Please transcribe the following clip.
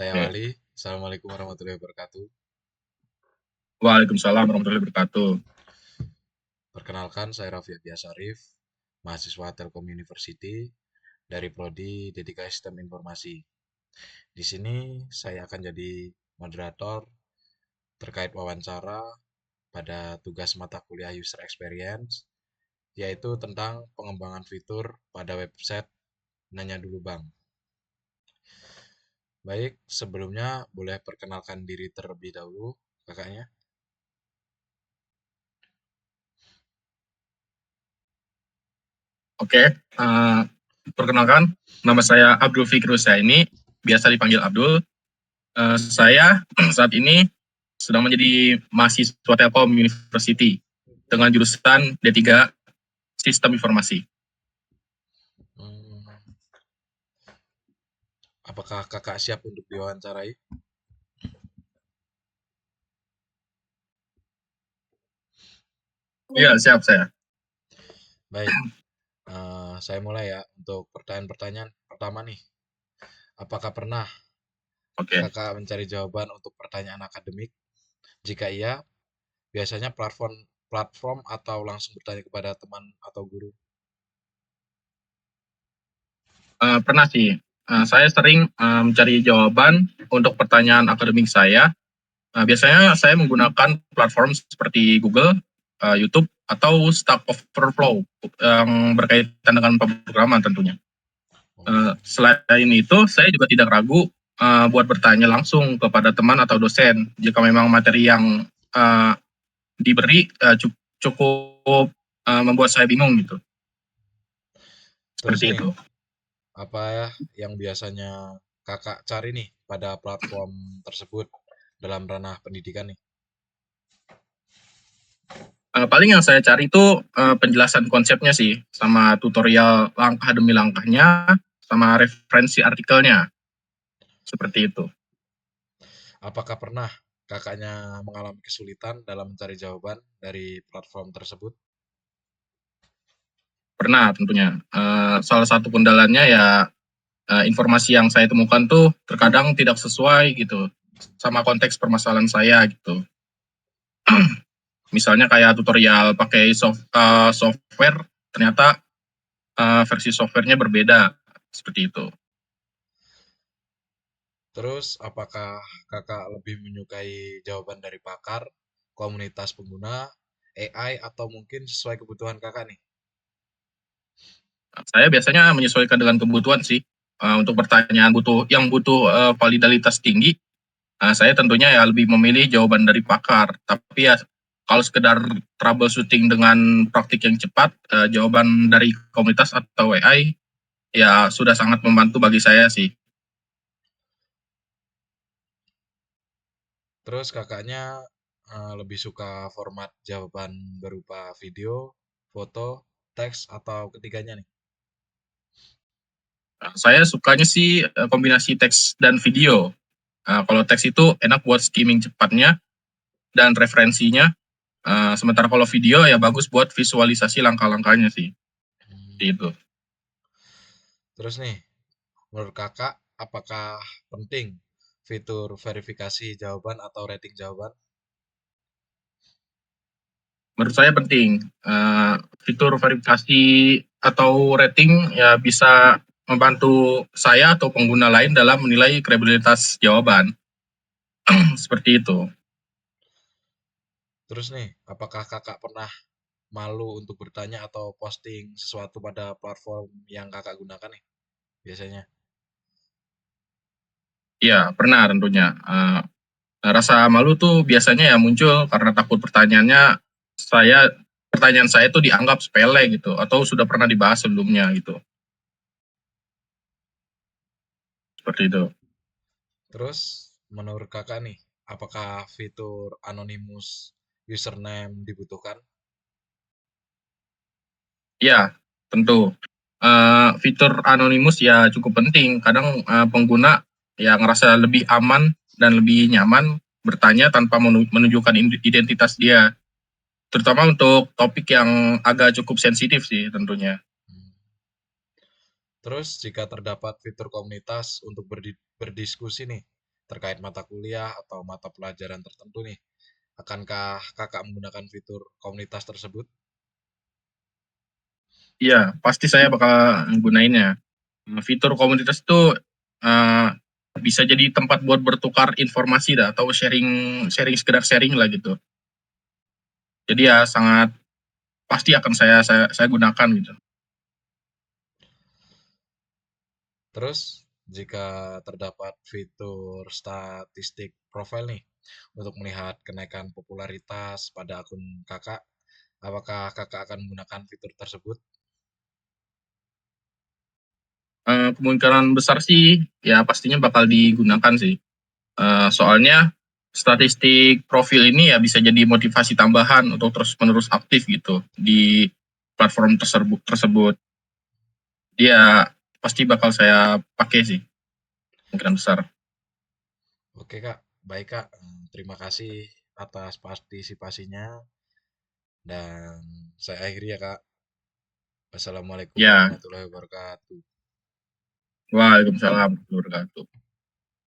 Saya Oke. Wali. Assalamualaikum warahmatullahi wabarakatuh. Waalaikumsalam warahmatullahi wabarakatuh. Perkenalkan, saya Raffi Syarif, mahasiswa Telkom University dari Prodi Dedikasi Sistem Informasi. Di sini saya akan jadi moderator terkait wawancara pada tugas mata kuliah User Experience, yaitu tentang pengembangan fitur pada website Nanya Dulu Bang. Baik, sebelumnya boleh perkenalkan diri terlebih dahulu, kakaknya. Oke, perkenalkan, nama saya Abdul Fikri Husaini, biasa dipanggil Abdul. Saya saat ini sedang menjadi mahasiswa Telkom University dengan jurusan D3 Sistem Informasi. Hmm, apakah kakak siap untuk diwawancarai? Iya, siap saya. Baik, saya mulai ya untuk pertanyaan-pertanyaan pertama nih. Apakah pernah Oke. kakak mencari jawaban untuk pertanyaan akademik? Jika iya, biasanya platform platform atau langsung bertanya kepada teman atau guru? Pernah sih, saya sering mencari jawaban untuk pertanyaan akademik saya. Biasanya saya menggunakan platform seperti Google, YouTube, atau Stack Overflow yang berkaitan dengan pemrograman tentunya. Oh, Selain itu, saya juga tidak ragu buat bertanya langsung kepada teman atau dosen jika memang materi yang uh, diberi cukup membuat saya bingung gitu. terus Seperti nih, itu. apa ya yang biasanya kakak cari nih pada platform tersebut dalam ranah pendidikan nih? Paling yang saya cari itu penjelasan konsepnya sih, sama tutorial langkah demi langkahnya, sama referensi artikelnya, seperti itu. Apakah pernah kakaknya mengalami kesulitan dalam mencari jawaban dari platform tersebut? Pernah tentunya. Salah satu kendalanya ya informasi yang saya temukan tuh terkadang tidak sesuai gitu sama konteks permasalahan saya gitu. Misalnya kayak tutorial pakai software, ternyata versi softwarenya berbeda, seperti itu. Terus, apakah kakak lebih menyukai jawaban dari pakar, komunitas pengguna, AI, atau mungkin sesuai kebutuhan kakak nih? Saya biasanya menyesuaikan dengan kebutuhan sih. Untuk pertanyaan yang butuh validalitas tinggi, saya tentunya ya lebih memilih jawaban dari pakar. Tapi ya kalau sekedar troubleshooting dengan praktik yang cepat, jawaban dari komunitas atau AI ya sudah sangat membantu bagi saya sih. Terus kakaknya lebih suka format jawaban berupa video, foto, teks, atau ketiganya nih? Saya sukanya sih kombinasi teks dan video. Kalau teks itu enak buat skimming cepatnya dan referensinya. Sementara kalau video ya bagus buat visualisasi langkah-langkahnya sih. Hmm. Itu. Terus nih, menurut kakak, apakah penting fitur verifikasi jawaban atau rating jawaban? Menurut saya penting. Fitur verifikasi atau rating ya bisa membantu saya atau pengguna lain dalam menilai kredibilitas jawaban. Seperti itu. Terus nih, apakah kakak pernah malu untuk bertanya atau posting sesuatu pada platform yang kakak gunakan nih biasanya? Ya, pernah tentunya. Rasa malu tuh biasanya ya muncul karena takut saya pertanyaan saya itu dianggap sepele gitu atau sudah pernah dibahas sebelumnya gitu. Seperti itu. Terus menurut kakak nih, apakah fitur anonymous username dibutuhkan? Ya, tentu. Fitur anonimus ya cukup penting. Kadang pengguna ya ngerasa lebih aman dan lebih nyaman bertanya tanpa menunjukkan identitas dia. Terutama untuk topik yang agak cukup sensitif sih tentunya. Hmm. Terus jika terdapat fitur komunitas untuk berdiskusi nih, terkait mata kuliah atau mata pelajaran tertentu nih. Akankah kakak menggunakan fitur komunitas tersebut? Iya, pasti saya bakal gunainnya. Fitur komunitas itu uh, bisa jadi tempat buat bertukar informasi dah, atau sharing sharing sekedar sharing lah gitu. Jadi ya sangat pasti akan saya gunakan gitu. Terus, jika terdapat fitur statistik profil nih untuk melihat kenaikan popularitas pada akun kakak, apakah kakak akan menggunakan fitur tersebut? Kemungkinan besar sih ya pastinya bakal digunakan sih. Soalnya statistik profil ini ya bisa jadi motivasi tambahan untuk terus-menerus aktif gitu di platform tersebut. Dia pasti bakal saya pakai sih, kemungkinan besar. Oke kak, baik kak. Terima kasih atas partisipasinya dan saya akhiri ya kak. Wassalamualaikum Ya, warahmatullahi wabarakatuh. waalaikumsalam warahmatullahi wabarakatuh.